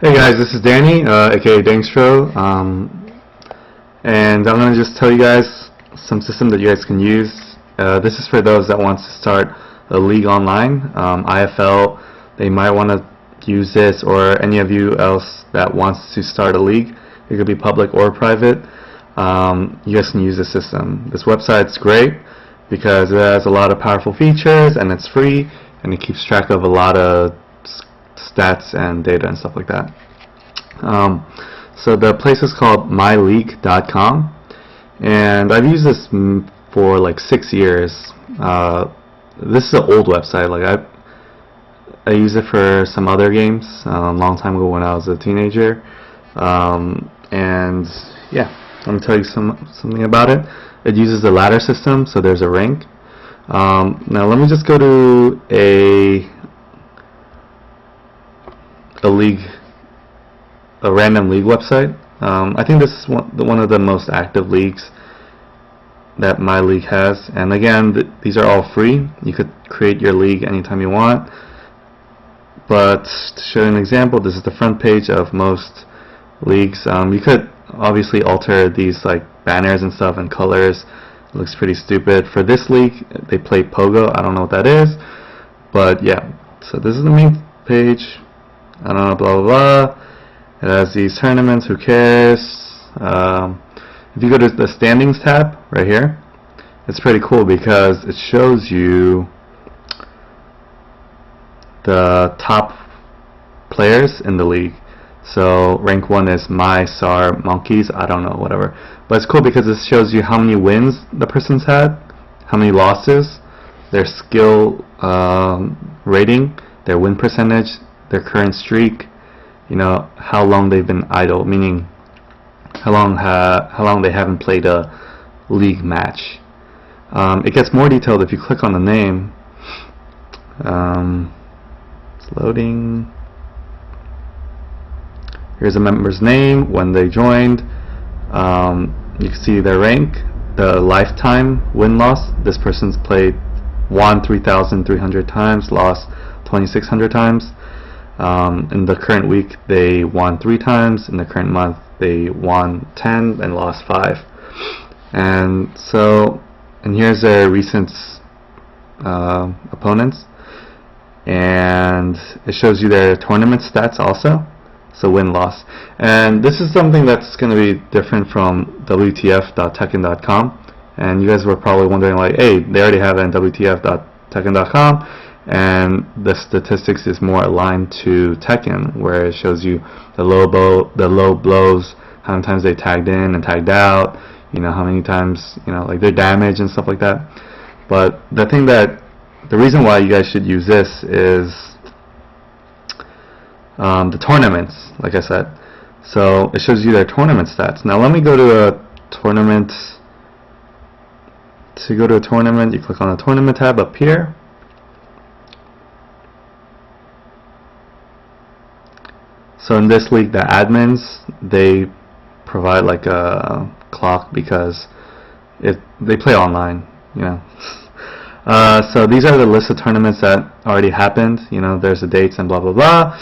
Hey guys, this is Danny, aka Dangstro, and I'm going to just tell you guys some system that you guys can use. This is for those that wants to start a league online, IFL. They might want to use this, or any of you else that wants to start a league. It could be public or private. You guys can use this system. This website's great because it has a lot of powerful features, and it's free, and it keeps track of a lot of stats and data and stuff like that. So the place is called myleague.com, and I've used this for like 6 years. This is an old website. Like I used it for some other games a long time ago when I was a teenager, and yeah, let me tell you something about it. It uses the ladder system, so there's a rank. Now let me just go to a random league website. I think this is one of the most active leagues that my league has, and again, these are all free. You could create your league anytime you want, but to show you an example, this is the front page of most leagues. You could obviously alter these like banners and stuff and colors. It looks pretty stupid. For this league, they play Pogo. I don't know what that is, but yeah, so this is the main page. I don't know, blah blah blah. It has these tournaments, who cares? If you go to the standings tab right here, it's pretty cool because it shows you the top players in the league. So rank 1 is my SAR monkeys, I don't know, whatever. But it's cool because it shows you how many wins the person's had, how many losses, their skill rating, their win percentage, their current streak, you know, how long they've been idle, meaning how long they haven't played a league match. It gets more detailed if you click on the name. It's loading. Here's a member's name, when they joined. You can see their rank, the lifetime win-loss. This person's won 3,300 times, lost 2,600 times. In the current week, they won 3 times. In the current month, they won 10 and lost 5. And here's their recent opponents, and it shows you their tournament stats also. So win-loss, and this is something that's going to be different from WTF.tekken.com. And you guys were probably wondering, like, hey, they already have it in WTF.tekken.com, and the statistics is more aligned to Tekken, where it shows you the low blows, how many times they tagged in and tagged out, you know, how many times, you know, like their damage and stuff like that. But the reason why you guys should use this is the tournaments, like I said. So it shows you their tournament stats. Now let me go to a tournament. To go to a tournament, you click on the tournament tab up here. So in this league, the admins, they provide like a clock because they play online, you know. So these are the list of tournaments that already happened. You know, there's the dates and blah blah blah.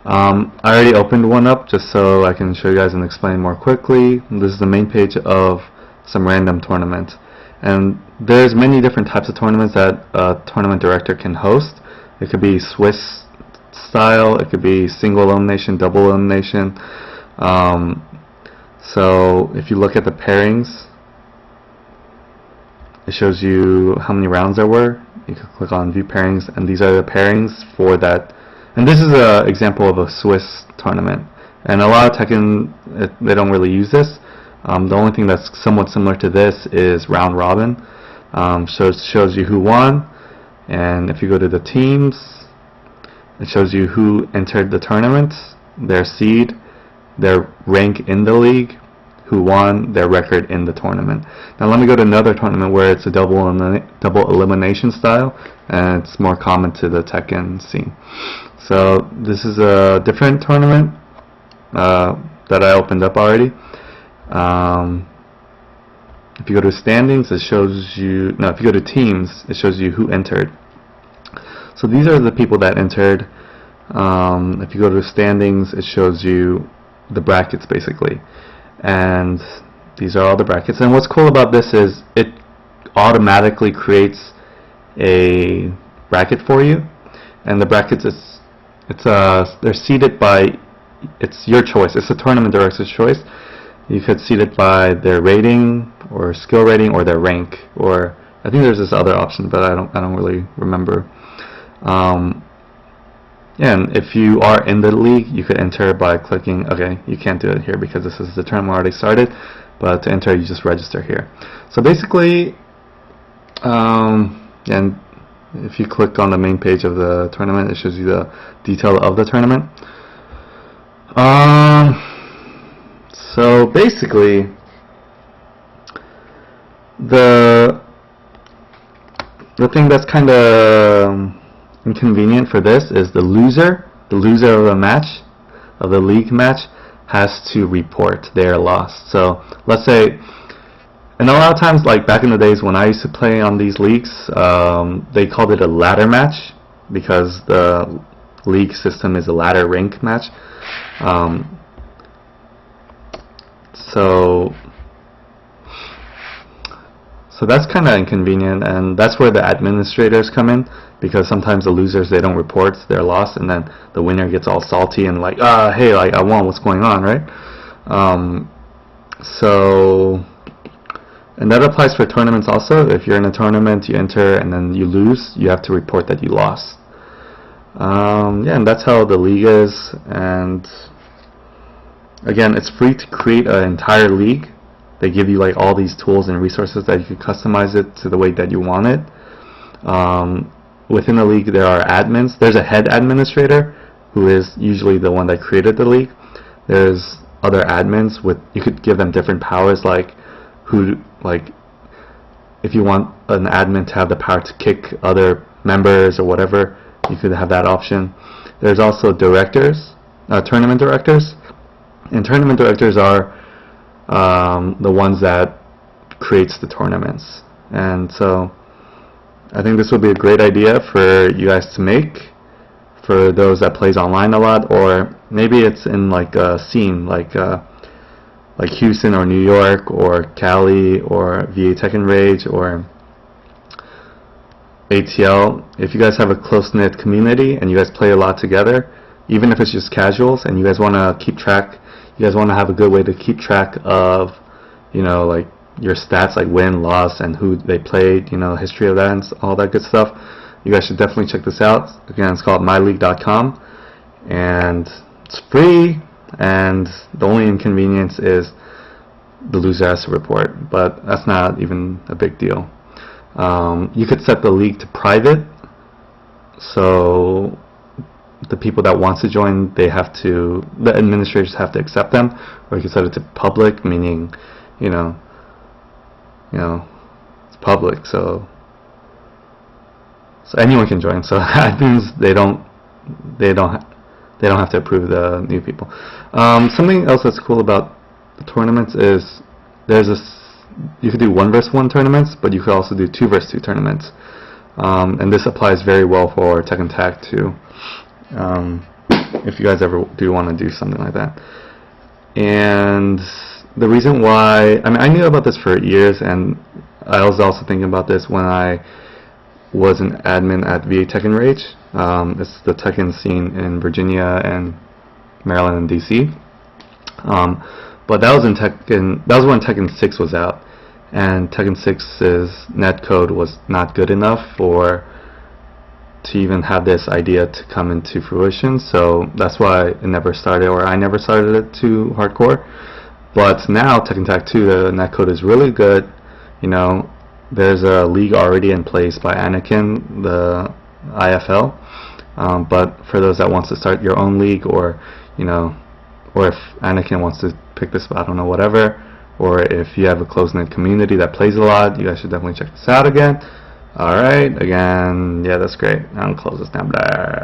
I already opened one up just so I can show you guys and explain more quickly. This is the main page of some random tournament, and there's many different types of tournaments that a tournament director can host. It could be Swiss style, it could be single elimination, double elimination. So if you look at the pairings, it shows you how many rounds there were. You can click on view pairings, and these are the pairings for that. And this is an example of a Swiss tournament, and a lot of Tekken, they don't really use this. The only thing that's somewhat similar to this is round robin. So it shows you who won, and if you go to the teams, it shows you who entered the tournament, their seed, their rank in the league, who won, their record in the tournament. Now let me go to another tournament where it's a double elimination style, and it's more common to the Tekken scene. So this is a different tournament that I opened up already. If you go to standings, it shows you, no, if you go to teams, it shows you who entered. So these are the people that entered. If you go to standings, it shows you the brackets basically, and these are all the brackets. And what's cool about this is it automatically creates a bracket for you, and the brackets they're seeded by, it's your choice. It's the tournament director's choice. You could seed it by their rating or skill rating or their rank, or I think there's this other option, but I don't really remember. Yeah, and if you are in the league, you could enter by clicking. Okay, you can't do it here because this is the tournament already started, but to enter you just register here. So basically, and if you click on the main page of the tournament, it shows you the detail of the tournament. So basically, the thing that's kind of inconvenient for this is the loser of the match, of the league match, has to report their loss. So let's say, and a lot of times, like back in the days when I used to play on these leagues, they called it a ladder match because the league system is a ladder rank match. So that's kind of inconvenient, and that's where the administrators come in, because sometimes the losers, they don't report their loss, and then the winner gets all salty and like, hey, like I won, what's going on, right? And that applies for tournaments also. If you're in a tournament, you enter and then you lose, you have to report that you lost. Yeah, and that's how the league is. And again, it's free to create an entire league. They give you like all these tools and resources that you can customize it to the way that you want it. Within the league, there are admins. There's a head administrator who is usually the one that created the league. There's other admins with, you could give them different powers, like if you want an admin to have the power to kick other members or whatever, you could have that option. There's also directors, tournament directors, and tournament directors are the ones that creates the tournaments. And so I think this would be a great idea for you guys to make for those that plays online a lot, or maybe it's in like a scene like Houston or New York or Cali or VATEKKENRAGE or ATL. If you guys have a close-knit community and you guys play a lot together, even if it's just casuals, and you guys want to keep track, you guys want to have a good way to keep track of, you know, like your stats, like win, loss, and who they played, you know, history of that and all that good stuff, you guys should definitely check this out. Again, it's called myleague.com, and it's free, and the only inconvenience is the loser has to report, but that's not even a big deal. You could set the league to private, so the people that want to join, the administrators have to accept them, or you can set it to public, meaning, you know, it's public, so anyone can join. So that means they don't have to approve the new people. Something else that's cool about the tournaments is you could do 1v1 tournaments, but you could also do 2v2 tournaments, and this applies very well for TTT2. If you guys ever do want to do something like that. And the reason why, I mean, I knew about this for years, and I was also thinking about this when I was an admin at VATEKKENRAGE. It's the Tekken scene in Virginia and Maryland and DC. But that was when Tekken 6 was out, and Tekken 6's netcode was not good enough to even have this idea to come into fruition. So that's why it never started, or I never started it too hardcore. But now TTT2, the netcode is really good. You know, there's a league already in place by Anakin, the IFL. But for those that wants to start your own league, or you know, or if Anakin wants to pick this, I don't know, whatever, or if you have a close-knit community that plays a lot, you guys should definitely check this out again. Alright, again, yeah, that's great. I'll close this down. Blah.